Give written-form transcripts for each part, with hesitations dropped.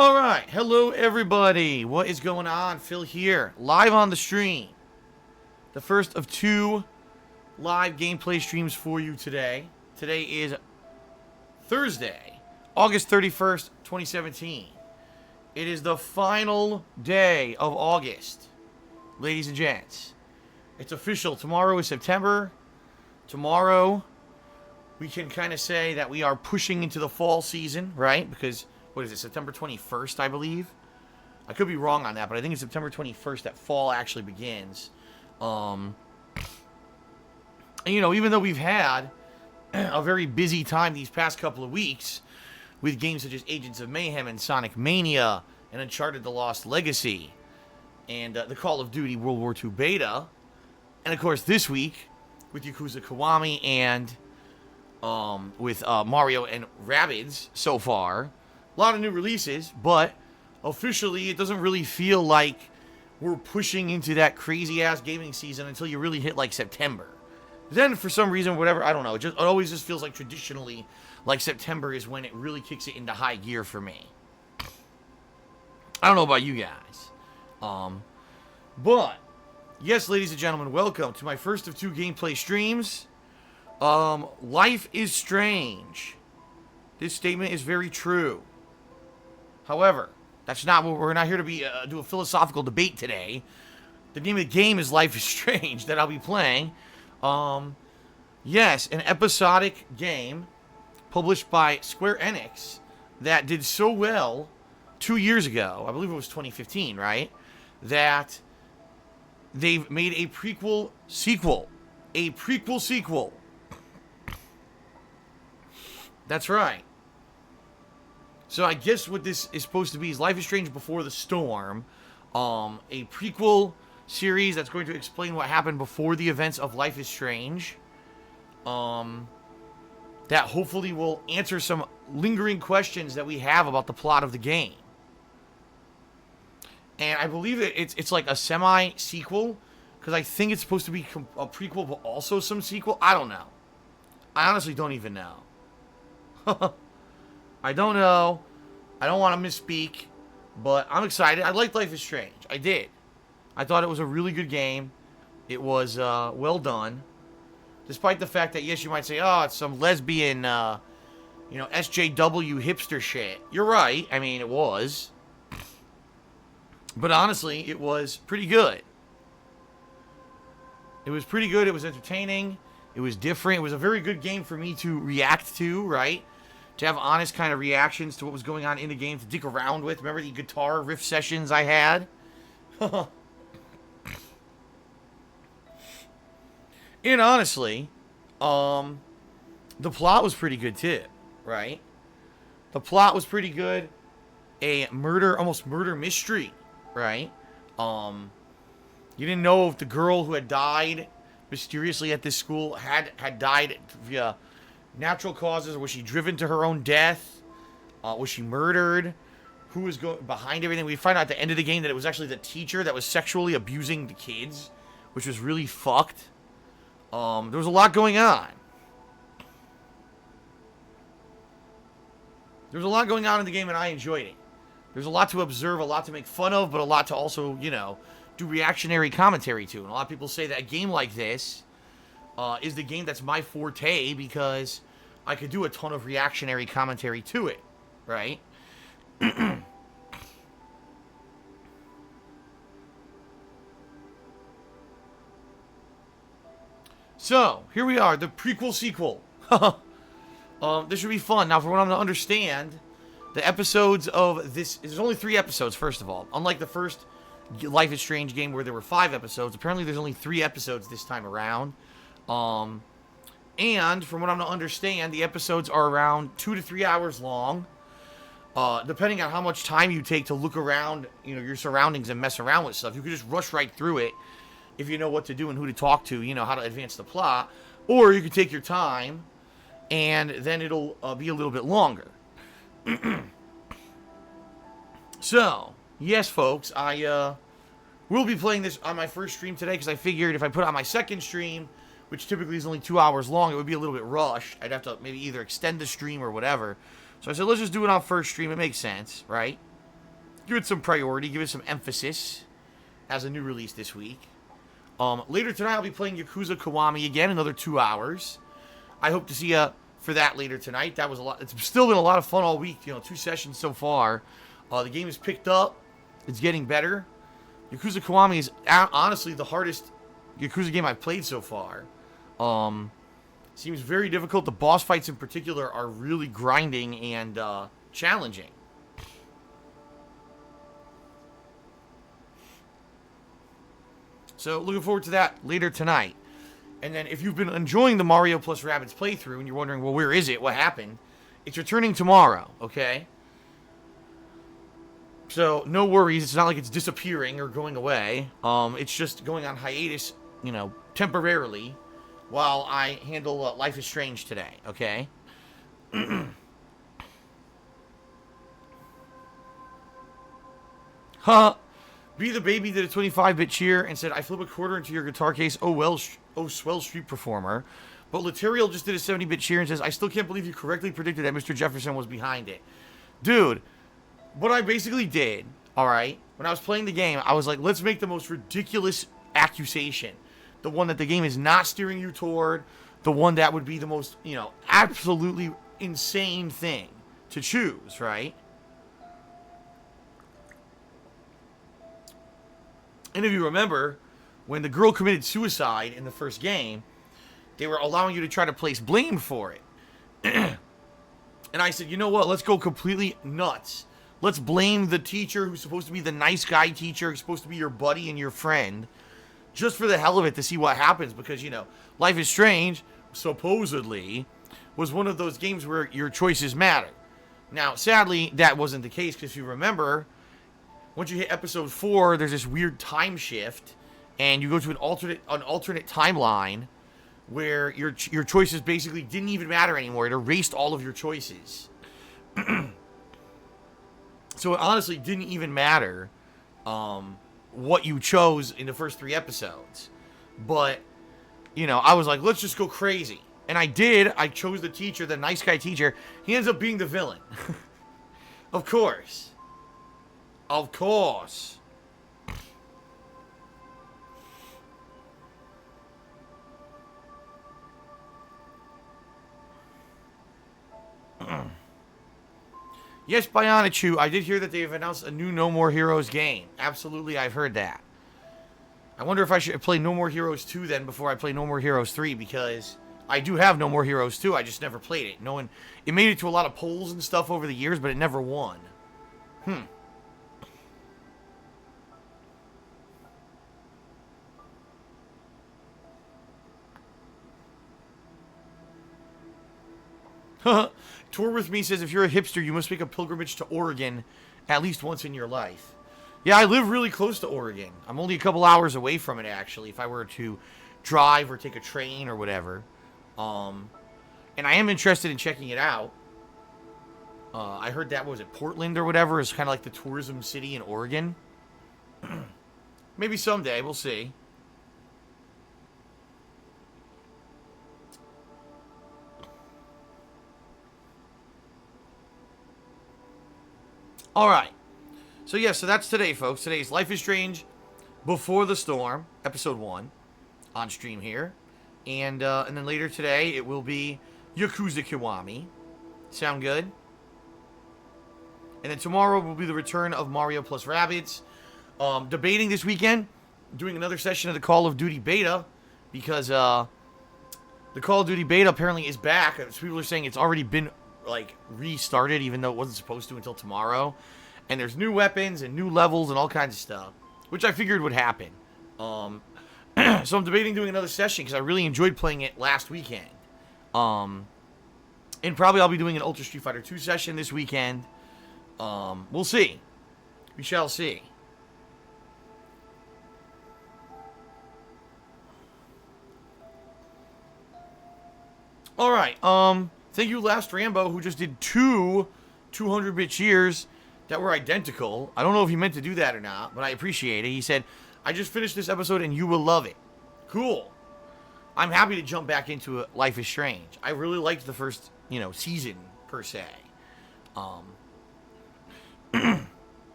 All right, hello everybody. What is going on? Phil here, live on the stream. The first of two live gameplay streams for you today. Today is Thursday, August 31st, 2017. It is the final day of August, ladies and gents. It's official. Tomorrow is September. Tomorrow, we can kind of say that we are pushing into the fall season, right? Because what is it, September 21st, I believe? I could be wrong on that, but I think it's September 21st that fall actually begins. And, you know, even though we've had a very busy time these past couple of weeks with games such as Agents of Mayhem and Sonic Mania and Uncharted The Lost Legacy and the Call of Duty World War II beta, and, of course, this week with Yakuza Kiwami and with Mario and Rabbids so far. A lot of new releases, but officially it doesn't really feel like we're pushing into that crazy-ass gaming season until you really hit, like, September. Then, for some reason, whatever, I don't know, it always just feels like traditionally, like, September is when it really kicks it into high gear for me. I don't know about you guys. But, yes, ladies and gentlemen, welcome to my first of two gameplay streams. Life is strange. This statement is very true. However, that's not what we're not here to be do a philosophical debate today. The name of the game is Life is Strange that I'll be playing. Yes, an episodic game published by Square Enix that did so well 2 years ago. I believe it was 2015, right? That they've made a prequel sequel. A prequel sequel. That's right. So I guess what this is supposed to be is Life is Strange Before the Storm, a prequel series that's going to explain what happened before the events of Life is Strange, that hopefully will answer some lingering questions that we have about the plot of the game. And I believe that it's like a semi-sequel, because I think it's supposed to be a prequel but also some sequel. I don't know. I honestly don't even know. I don't know. I don't want to misspeak, but I'm excited. I liked Life is Strange. I did. I thought it was a really good game. It was well done. Despite the fact that, yes, you might say, oh, it's some lesbian, SJW hipster shit. You're right. I mean, it was. But honestly, it was pretty good. It was pretty good. It was entertaining. It was different. It was a very good game for me to react to, right? To have honest kind of reactions to what was going on in the game, to dick around with. Remember the guitar riff sessions I had? And honestly, the plot was pretty good too, right? The plot was pretty good. A almost murder mystery, right? You didn't know if the girl who had died mysteriously at this school had died via natural causes, or was she driven to her own death? Was she murdered? Who was behind everything? We find out at the end of the game that it was actually the teacher that was sexually abusing the kids, which was really fucked. There was a lot going on. There was a lot going on in the game, and I enjoyed it. There's a lot to observe, a lot to make fun of, but a lot to also, do reactionary commentary to. And a lot of people say that a game like this is the game that's my forte, because I could do a ton of reactionary commentary to it, right? So, here we are, the prequel sequel. This should be fun. Now, for what I'm to understand, the episodes of this... There's only 3 episodes, first of all. Unlike the first Life is Strange game where there were 5 episodes, apparently there's only 3 episodes this time around. And from what I'm to understand, the episodes are around 2 to 3 hours long. Depending on how much time you take to look around, your surroundings and mess around with stuff, you could just rush right through it if you know what to do and who to talk to, how to advance the plot. Or you could take your time, and then it'll be a little bit longer. So, yes, folks, I will be playing this on my first stream today, because I figured if I put it on my second stream, which typically is only 2 hours long, it would be a little bit rushed. I'd have to maybe either extend the stream or whatever. So I said, let's just do it on first stream. It makes sense, right? give it some priority, give it some emphasis as a new release this week. Later tonight, I'll be playing Yakuza Kiwami again, another 2 hours. I hope to see you for that later tonight. That was a lot. It's still been a lot of fun all week. 2 sessions so far. The game has picked up. It's getting better. Yakuza Kiwami is honestly the hardest Yakuza game I've played so far. Seems very difficult. The boss fights in particular are really grinding and challenging. So looking forward to that later tonight. And then if you've been enjoying the Mario plus Rabbids playthrough and you're wondering, well, where is it? What happened? It's returning tomorrow, okay? So no worries. It's not like it's disappearing or going away. It's just going on hiatus, temporarily while I handle Life is Strange today, okay? Huh. Be the Baby did a 25-bit cheer and said, I flip a quarter into your guitar case. Oh, well, swell street performer. But Laterial just did a 70-bit cheer and says, I still can't believe you correctly predicted that Mr. Jefferson was behind it. Dude, what I basically did, all right, when I was playing the game, I was like, let's make the most ridiculous accusation. The one that the game is not steering you toward. The one that would be the most, absolutely insane thing to choose, right? And if you remember, when the girl committed suicide in the first game, they were allowing you to try to place blame for it. And I said, you know what? Let's go completely nuts. Let's blame the teacher who's supposed to be the nice guy teacher, who's supposed to be your buddy and your friend, just for the hell of it to see what happens. Because, Life is Strange, supposedly, was one of those games where your choices matter. Now, sadly, that wasn't the case, because if you remember, once you hit episode 4, there's this weird time shift, and you go to an alternate timeline where your choices basically didn't even matter anymore. It erased all of your choices. So it honestly didn't even matter what you chose in the first 3 episodes. But, I was like, let's just go crazy. And I did. I chose the teacher, the nice guy teacher. He ends up being the villain. Of course. Of course. Yes, Bionichu, I did hear that they've announced a new No More Heroes game. Absolutely, I've heard that. I wonder if I should play No More Heroes 2 then before I play No More Heroes 3, because I do have No More Heroes 2, I just never played it. It made it to a lot of polls and stuff over the years, but it never won. Tour With Me says, if you're a hipster, you must make a pilgrimage to Oregon at least once in your life. Yeah, I live really close to Oregon. I'm only a couple hours away from it, actually, if I were to drive or take a train or whatever. And I am interested in checking it out. I heard that, was it Portland or whatever, is kind of like the tourism city in Oregon. Maybe someday, we'll see. Alright. So that's today, folks. Today's Life is Strange Before the Storm, episode 1, on stream here. And then later today, it will be Yakuza Kiwami. Sound good? And then tomorrow will be the return of Mario plus Rabbids. Debating this weekend, doing another session of the Call of Duty beta, because the Call of Duty beta apparently is back. People are saying it's already been restarted, even though it wasn't supposed to until tomorrow. And there's new weapons and new levels and all kinds of stuff, which I figured would happen. So I'm debating doing another session because I really enjoyed playing it last weekend. And probably I'll be doing an Ultra Street Fighter 2 session this weekend. We'll see. We shall see. Alright, thank you, Last Rambo, who just did 2 200-bit cheers that were identical. I don't know if he meant to do that or not, but I appreciate it. He said, I just finished this episode and you will love it. Cool. I'm happy to jump back into Life is Strange. I really liked the first, season, per se.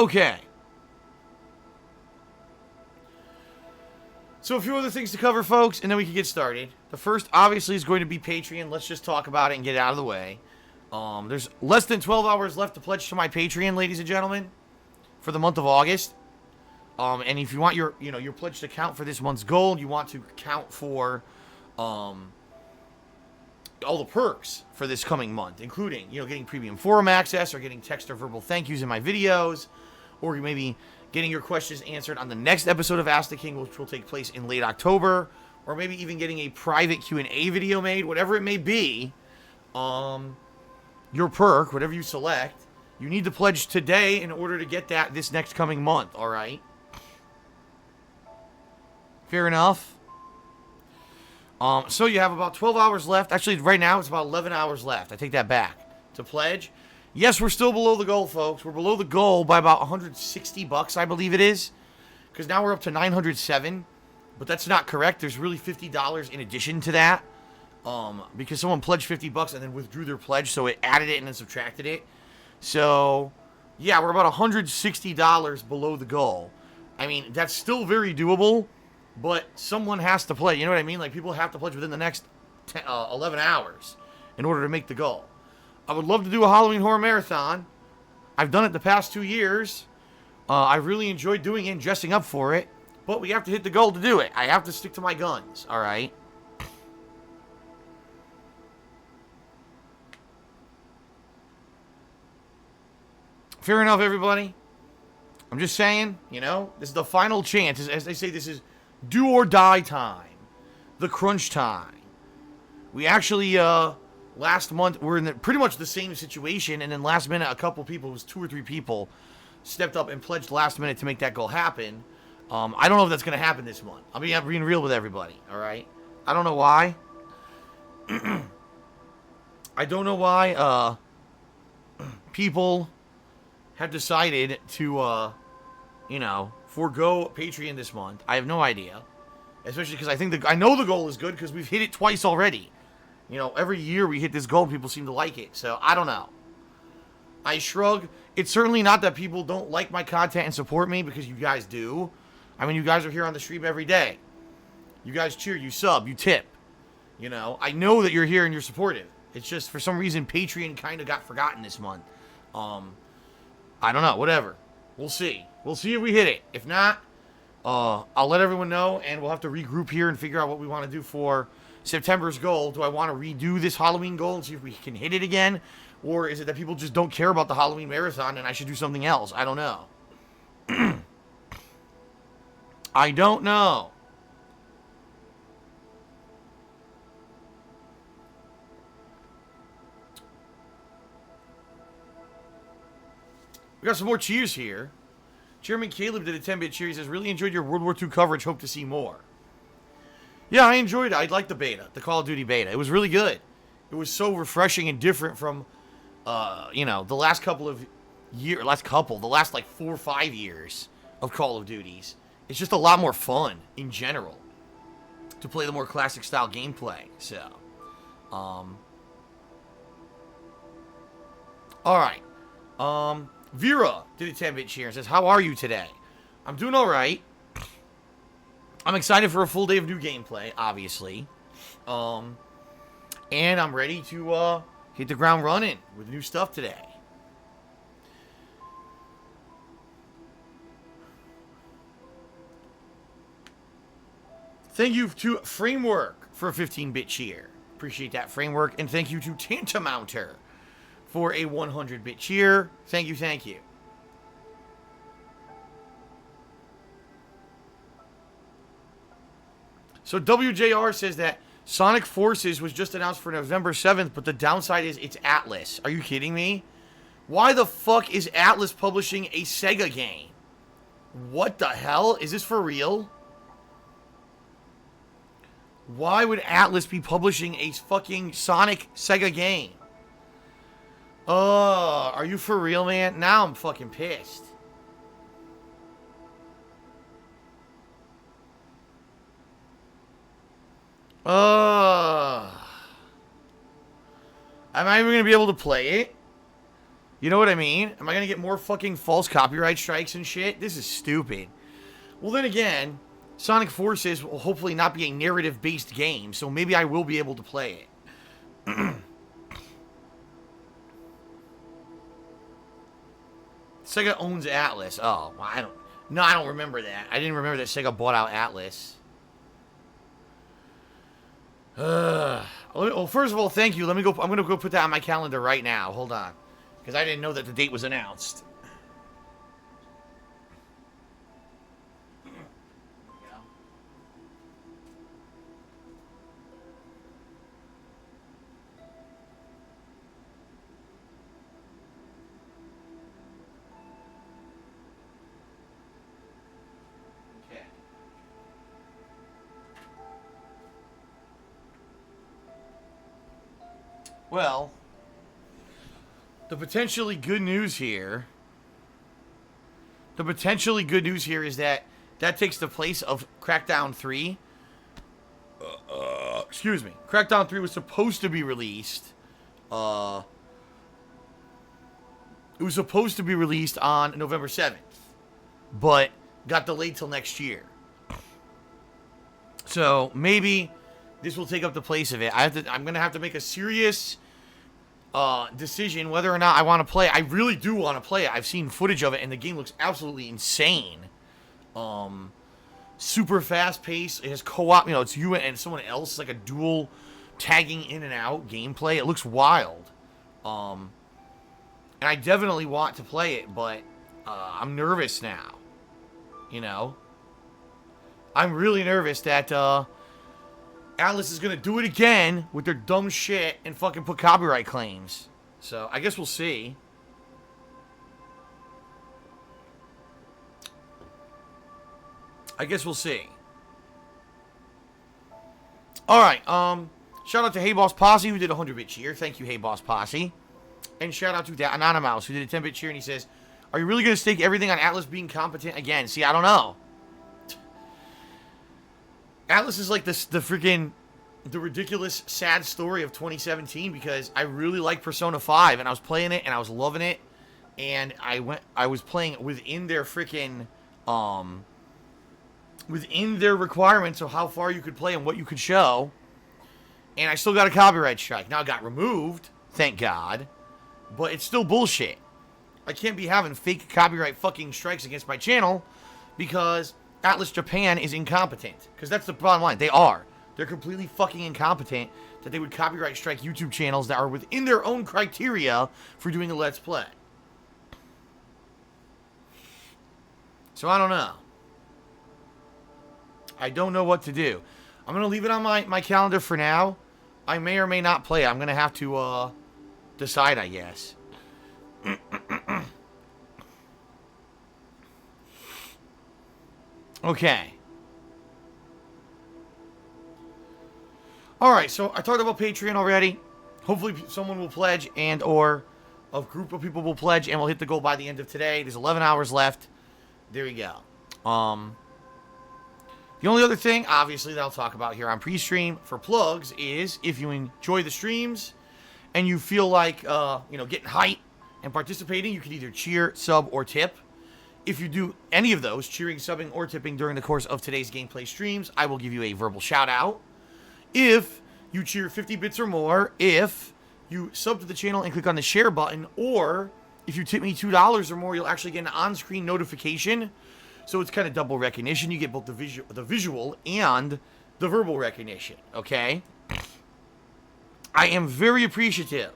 Okay. So a few other things to cover, folks, and then we can get started. The first, obviously, is going to be Patreon. Let's just talk about it and get it out of the way. There's less than 12 hours left to pledge to my Patreon, ladies and gentlemen, for the month of August. And if you want your pledge to count for this month's goal, you want to count for all the perks for this coming month, including, getting premium forum access or getting text or verbal thank yous in my videos, or maybe getting your questions answered on the next episode of Ask the King, which will take place in late October, or maybe even getting a private Q&A video made, whatever it may be. Your perk, whatever you select, you need to pledge today in order to get that this next coming month, all right? Fair enough. So you have about 12 hours left. Actually, right now, it's about 11 hours left. I take that back. To pledge. Yes, we're still below the goal, folks. We're below the goal by about $160, I believe it is. Because now we're up to 907. But that's not correct. There's really $50 in addition to that. Because someone pledged $50 and then withdrew their pledge, so it added it and then subtracted it. So, yeah, we're about $160 below the goal. I mean, that's still very doable, but someone has to pledge. You know what I mean? Like, people have to pledge within the next 11 hours in order to make the goal. I would love to do a Halloween Horror Marathon. I've done it the past 2 years. I really enjoyed doing it and dressing up for it. But we have to hit the goal to do it. I have to stick to my guns, all right? Fair enough, everybody. I'm just saying, this is the final chance. As they say, this is do or die time. The crunch time. We actually, last month, we're in pretty much the same situation, and then last minute, a couple people, it was 2 or 3 people, stepped up and pledged last minute to make that goal happen. I don't know if that's going to happen this month. I'm being real with everybody, all right? I don't know why. I don't know why people have decided to, forego Patreon this month. I have no idea. Especially because I know the goal is good because we've hit it twice already. Every year we hit this goal, people seem to like it. So, I don't know. I shrug. It's certainly not that people don't like my content and support me, because you guys do. I mean, you guys are here on the stream every day. You guys cheer, you sub, you tip. I know that you're here and you're supportive. It's just, for some reason, Patreon kind of got forgotten this month. I don't know, whatever. We'll see. We'll see if we hit it. If not, I'll let everyone know, and we'll have to regroup here and figure out what we want to do for September's goal. Do I want to redo this Halloween goal and see if we can hit it again? Or is it that people just don't care about the Halloween marathon and I should do something else? I don't know. I don't know. We got some more cheers here. Chairman Caleb did a 10-bit cheer. He says, really enjoyed your World War II coverage. Hope to see more. Yeah, I enjoyed it. I liked the beta, the Call of Duty beta. It was really good. It was so refreshing and different from, the last couple of years, the last like 4 or 5 years of Call of Duties. It's just a lot more fun in general to play the more classic style gameplay. So, all right. Vera did a 10-bit cheer and says, how are you today? I'm doing all right. I'm excited for a full day of new gameplay, obviously. And I'm ready to hit the ground running with new stuff today. Thank you to Framework for a 15-bit cheer. Appreciate that, Framework. And thank you to Tantamounter for a 100-bit cheer. Thank you, thank you. So WJR says that Sonic Forces was just announced for November 7th, but the downside is it's Atlas. Are you kidding me? Why the fuck is Atlas publishing a Sega game? What the hell? Is this for real? Why would Atlas be publishing a fucking Sonic Sega game? Are you for real, man? Now I'm fucking pissed. Am I even going to be able to play it? You know what I mean? Am I going to get more fucking false copyright strikes and shit? This is stupid. Well, then again, Sonic Forces will hopefully not be a narrative-based game, so maybe I will be able to play it. Sega owns Atlas. Oh, well, I don't remember that. I didn't remember that Sega bought out Atlas. Well, first of all, thank you. Let me go. I'm gonna go put that on my calendar right now. Hold on, because I didn't know that the date was announced. Well, the potentially good news here is that takes the place of Crackdown 3. Excuse me. Crackdown 3 was supposed to be released. It was supposed to be released on November 7th, but got delayed till next year. So maybe this will take up the place of it. I'm gonna have to make a serious decision whether or not I want to play it. I really do want to play it. I've seen footage of it, and the game looks absolutely insane. Super fast paced. It has co-op. You know, it's you and someone else. It's like a dual tagging in and out gameplay. It looks wild. And I definitely want to play it, but I'm nervous now. You know, I'm really nervous that Atlas is going to do it again with their dumb shit and fucking put copyright claims. So, I guess we'll see. Alright, shout out to Hey Boss Posse who did a 100-bit cheer. Thank you, Hey Boss Posse. And shout out to that Anonymous who did a 10-bit cheer, and he says, are you really going to stake everything on Atlas being competent again? See, I don't know. Atlas is like the ridiculous, sad story of 2017 because I really like Persona 5 and I was playing it and I was loving it, and I was playing within their freaking within their requirements of how far you could play and what you could show, and I still got a copyright strike. Now it got removed, thank God, but it's still bullshit. I can't be having fake copyright fucking strikes against my channel because Atlas Japan is incompetent. Because that's the bottom line. They are. They're completely fucking incompetent that they would copyright strike YouTube channels that are within their own criteria for doing a Let's Play. So I don't know. I don't know what to do. I'm going to leave it on my calendar for now. I may or may not play it. I'm going to have to decide, I guess. Okay. Alright, so I talked about Patreon already. Hopefully someone will pledge and or a group of people will pledge and we'll hit the goal by the end of today. There's 11 hours left. There you go. The only other thing, obviously, that I'll talk about here on pre-stream for plugs is if you enjoy the streams and you feel like, getting hype and participating, you can either cheer, sub, or tip. If you do any of those, cheering, subbing, or tipping during the course of today's gameplay streams, I will give you a verbal shout-out. If you cheer 50 bits or more, if you sub to the channel and click on the share button, or if you tip me $2 or more, you'll actually get an on-screen notification. So it's kind of double recognition. You get both the visual and the verbal recognition, okay? I am very appreciative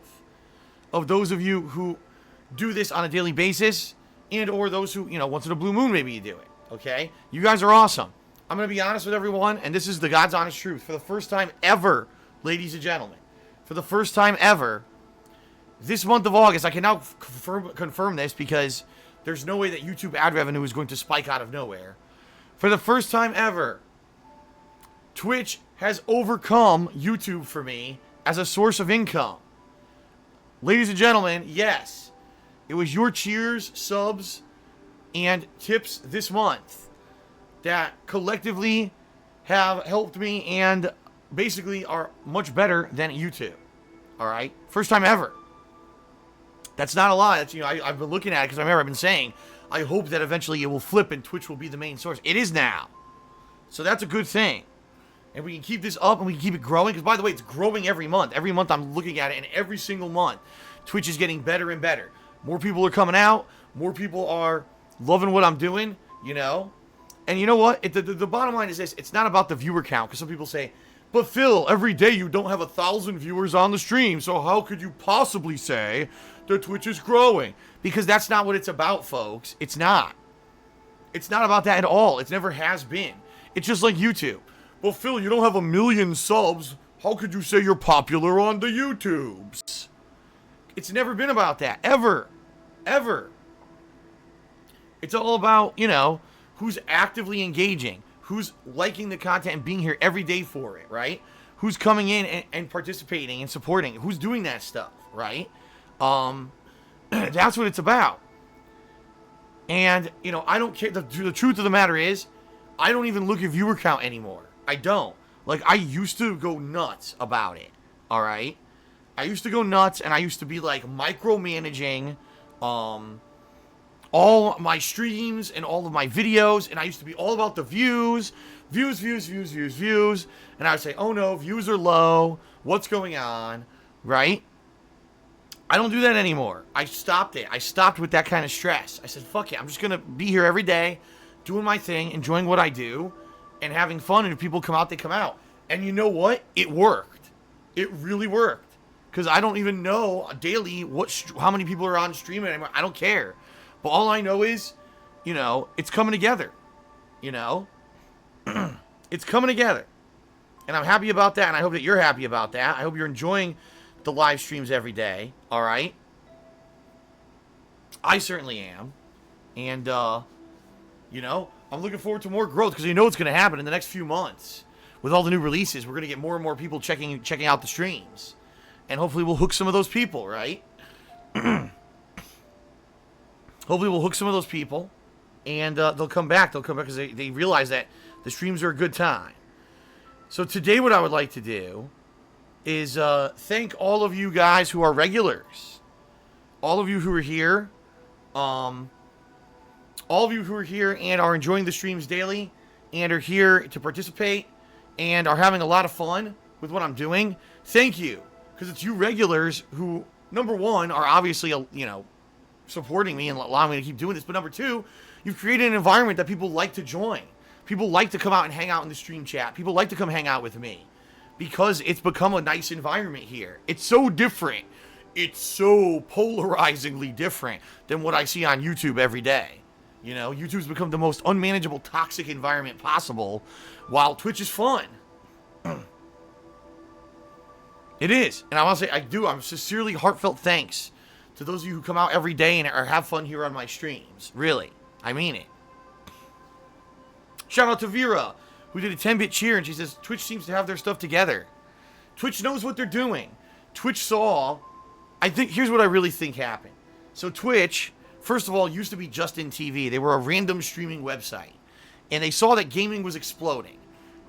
of those of you who do this on a daily basis, and or those who, once in a blue moon, maybe you do it, okay? You guys are awesome. I'm going to be honest with everyone, and this is the God's honest truth. For the first time ever, ladies and gentlemen, for the first time ever, this month of August, I can now confirm this because there's no way that YouTube ad revenue is going to spike out of nowhere. For the first time ever, Twitch has overcome YouTube for me as a source of income. Ladies and gentlemen, yes, it was your cheers, subs, and tips this month that collectively have helped me and basically are much better than YouTube. All right? First time ever. That's not a lie. That's, I've been looking at it because I remember I've been saying, I hope that eventually it will flip and Twitch will be the main source. It is now. So that's a good thing. And we can keep this up and we can keep it growing. Because, by the way, it's growing every month. Every month I'm looking at it, and every single month, Twitch is getting better and better. More people are coming out. More people are loving what I'm doing, And you know what? The bottom line is this. It's not about the viewer count. Because some people say, but Phil, every day you don't have 1,000 viewers on the stream. So how could you possibly say that Twitch is growing? Because that's not what it's about, folks. It's not. It's not about that at all. It never has been. It's just like YouTube. Well, Phil, you don't have 1 million subs. How could you say you're popular on the YouTubes? It's never been about that. Ever. Ever. It's all about, who's actively engaging. Who's liking the content and being here every day for it, right? Who's coming in and participating and supporting. Who's doing that stuff, right? That's what it's about. And, I don't care. The truth of the matter is, I don't even look at viewer count anymore. I don't. Like, I used to go nuts about it, all right? I used to go nuts, and I used to be, like, micromanaging all my streams and all of my videos, and I used to be all about the views. And I would say, oh, no, views are low. What's going on, right? I don't do that anymore. I stopped it. I stopped with that kind of stress. I said, fuck it. I'm just going to be here every day, doing my thing, enjoying what I do, and having fun. And if people come out, they come out. And you know what? It worked. It really worked. Because I don't even know daily how many people are on stream anymore. I don't care. But all I know is, it's coming together. It's coming together. And I'm happy about that. And I hope that you're happy about that. I hope you're enjoying the live streams every day. All right? I certainly am. And, I'm looking forward to more growth because it's going to happen in the next few months. With all the new releases, we're going to get more and more people checking out the streams. And hopefully we'll hook some of those people, right? Hopefully we'll hook some of those people. And they'll come back. They'll come back because they realize that the streams are a good time. So today what I would like to do is thank all of you guys who are regulars. All of you who are here. All of you who are here and are enjoying the streams daily and are here to participate and are having a lot of fun with what I'm doing. Thank you. Because it's you regulars who, number one, are obviously, supporting me and allowing me to keep doing this. But number two, you've created an environment that people like to join. People like to come out and hang out in the stream chat. People like to come hang out with me. Because it's become a nice environment here. It's so different. It's so polarizingly different than what I see on YouTube every day. YouTube's become the most unmanageable, toxic environment possible, while Twitch is fun. It is. And I want to say, I'm sincerely heartfelt thanks to those of you who come out every day and have fun here on my streams. Really. I mean it. Shout out to Vera, who did a 10-bit cheer, and she says, Twitch seems to have their stuff together. Twitch knows what they're doing. Twitch saw, here's what I really think happened. So Twitch, first of all, used to be Justin TV. They were a random streaming website. And they saw that gaming was exploding.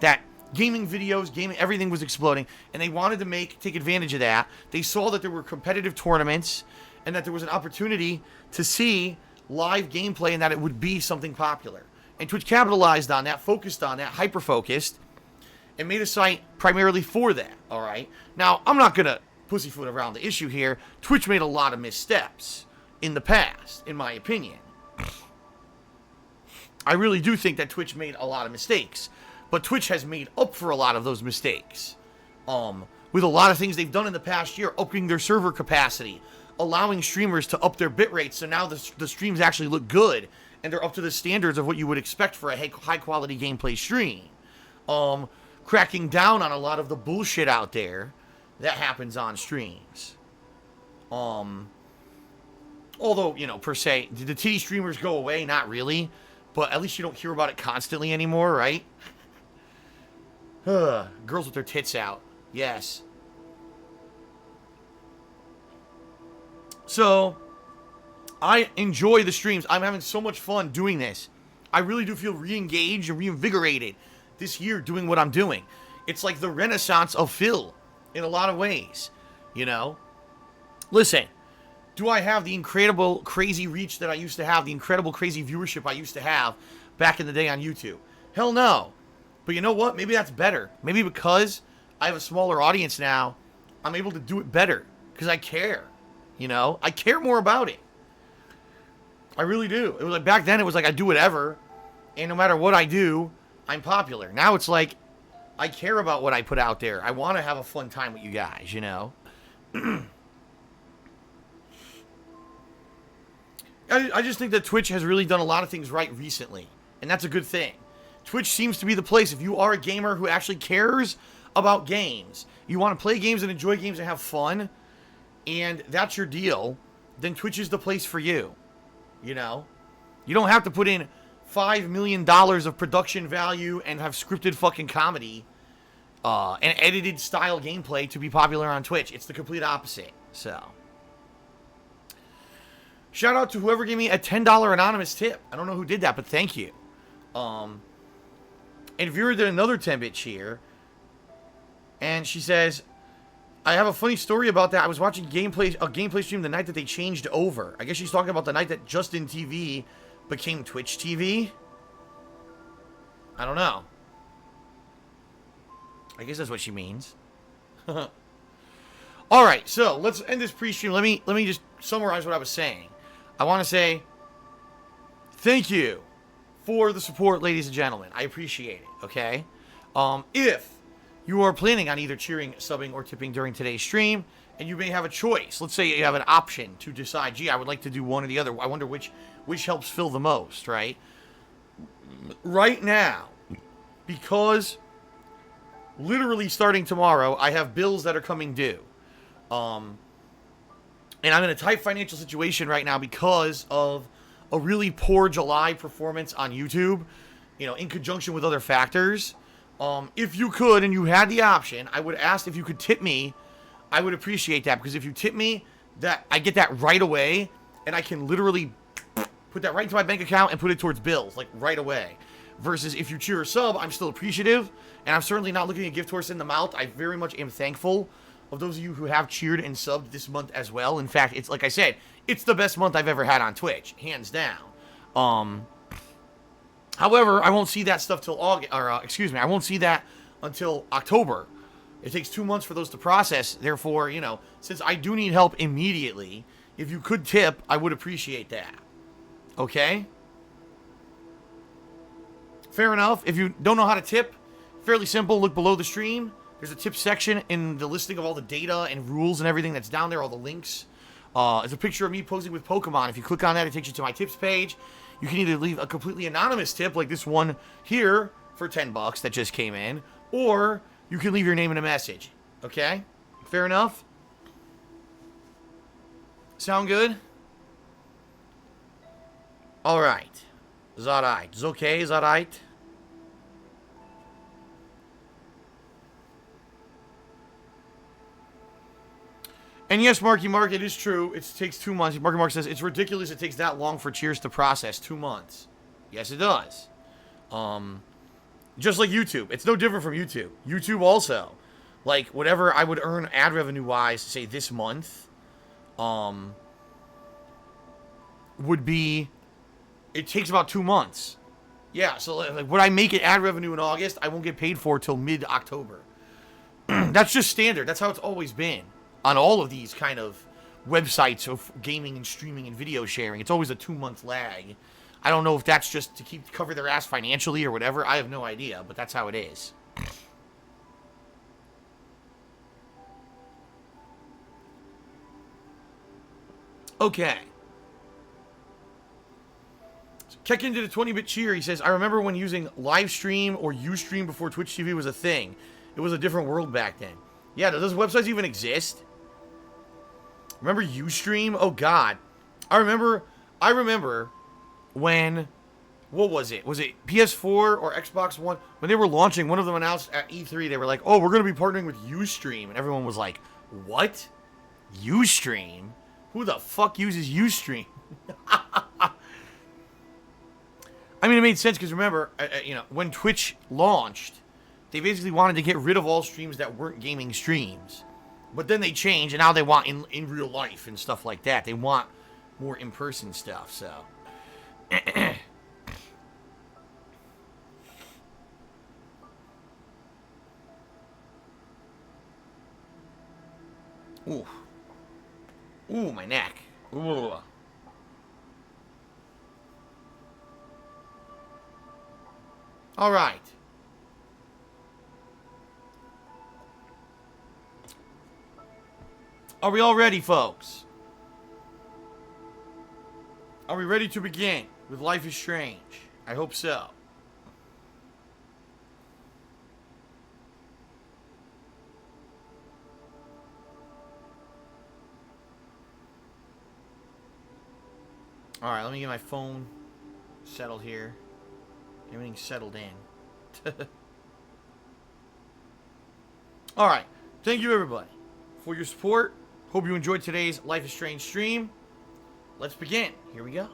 That gaming videos, everything was exploding. And they wanted to take advantage of that. They saw that there were competitive tournaments and that there was an opportunity to see live gameplay and that it would be something popular. And Twitch capitalized on that, focused on that, hyper-focused, and made a site primarily for that, all right? Now, I'm not going to pussyfoot around the issue here. Twitch made a lot of missteps in the past, in my opinion. I really do think that Twitch made a lot of mistakes. But Twitch has made up for a lot of those mistakes. With a lot of things they've done in the past year, upping their server capacity, allowing streamers to up their bit rates, so now the streams actually look good, and they're up to the standards of what you would expect for a high-quality gameplay stream. Cracking down on a lot of the bullshit out there that happens on streams. Although, per se, did the titty streamers go away? Not really. But at least you don't hear about it constantly anymore, right? Girls with their tits out. Yes. So, I enjoy the streams. I'm having so much fun doing this. I really do feel re-engaged and reinvigorated this year doing what I'm doing. It's like the renaissance of Phil in a lot of ways. Listen, Do I have the incredible, crazy reach that I used to have, the incredible, crazy viewership I used to have back in the day on YouTube? Hell no. But you know what? Maybe that's better. Maybe because I have a smaller audience now, I'm able to do it better because I care. You know? I care more about it. I really do. It was like back then it was like I do whatever, and no matter what I do, I'm popular. Now it's like I care about what I put out there. I want to have a fun time with you guys, you know? I just think that Twitch has really done a lot of things right recently, and that's a good thing. Twitch seems to be the place. If you are a gamer who actually cares about games, you want to play games and enjoy games and have fun, and that's your deal, then Twitch is the place for you. You know? You don't have to put in $5 million of production value and have scripted fucking comedy and edited style gameplay to be popular on Twitch. It's the complete opposite. So, shout out to whoever gave me a $10 anonymous tip. I don't know who did that, but thank you. And Vera did another 10-bit cheer, and she says, I have a funny story about that. I was watching a gameplay stream the night that they changed over. I guess she's talking about the night that Justin TV became Twitch TV. I don't know. I guess that's what she means. Alright, so let's end this pre-stream. Let me just summarize what I was saying. I want to say thank you for the support, ladies and gentlemen. I appreciate it, okay? If you are planning on either cheering, subbing, or tipping during today's stream, and you may have a choice. Let's say you have an option to decide, gee, I would like to do one or the other. I wonder which helps fill the most, right? Right now, because literally starting tomorrow, I have bills that are coming due. And I'm in a tight financial situation right now because of a really poor July performance on YouTube, you know, in conjunction with other factors. If you could and you had the option, I would ask if you could tip me. I would appreciate that, because if you tip me, that I get that right away, and I can literally put that right into my bank account and put it towards bills, like right away. Versus if you cheer or sub, I'm still appreciative, and I'm certainly not looking a gift horse in the mouth. I very much am thankful of those of you who have cheered and subbed this month as well. In fact, it's like I said, it's the best month I've ever had on Twitch, hands down. However, I won't see that stuff till August, or I won't see that until October. It takes 2 months for those to process. Therefore, you know, since I do need help immediately, if you could tip, I would appreciate that. Okay? Fair enough. If you don't know how to tip, fairly simple. Look below the stream. There's a tip section in the listing of all the data and rules and everything that's down there, all the links. There's a picture of me posing with Pokemon. If you click on that, it takes you to my tips page. You can either leave a completely anonymous tip, like this one here, for $10 that just came in, or you can leave your name and a message. Okay? Fair enough? Sound good? Alright. Is that right? Is okay? Is that right? And yes, Marky Mark, it is true. It takes 2 months. Marky Mark says, it's ridiculous it takes that long for cheers to process. 2 months. Yes, it does. Just like YouTube. It's no different from YouTube. YouTube also. Like, whatever I would earn ad revenue-wise, say, this month, would be, it takes about 2 months. Yeah, so, like, what I make in ad revenue in August, I won't get paid for till mid-October. That's just standard. That's how it's always been. On all of these kind of websites of gaming and streaming and video sharing, it's always a 2-month lag. I don't know if that's just to cover their ass financially or whatever. I have no idea, but that's how it is. Okay. So Kekin did a 20-bit cheer. He says, I remember when using live stream or Ustream before Twitch TV was a thing. It was a different world back then. Yeah, do those websites even exist? Remember Ustream? Oh, God. I remember when, what was it? Was it PS4 or Xbox One? When they were launching, one of them announced at E3, they were like, oh, we're going to be partnering with Ustream. And everyone was like, what? Ustream? Who the fuck uses Ustream? I mean, it made sense because remember, you know, when Twitch launched, they basically wanted to get rid of all streams that weren't gaming streams. But then they change, and now they want in real life and stuff like that. They want more in-person stuff, so. Ooh. Ooh, my neck. Ooh. All right. Are we all ready, folks? Are we ready to begin with Life is Strange? I hope so. Alright, let me get my phone settled here. Everything's settled in. Alright, thank you everybody for your support. Hope you enjoyed today's Life is Strange stream. Let's begin. Here we go.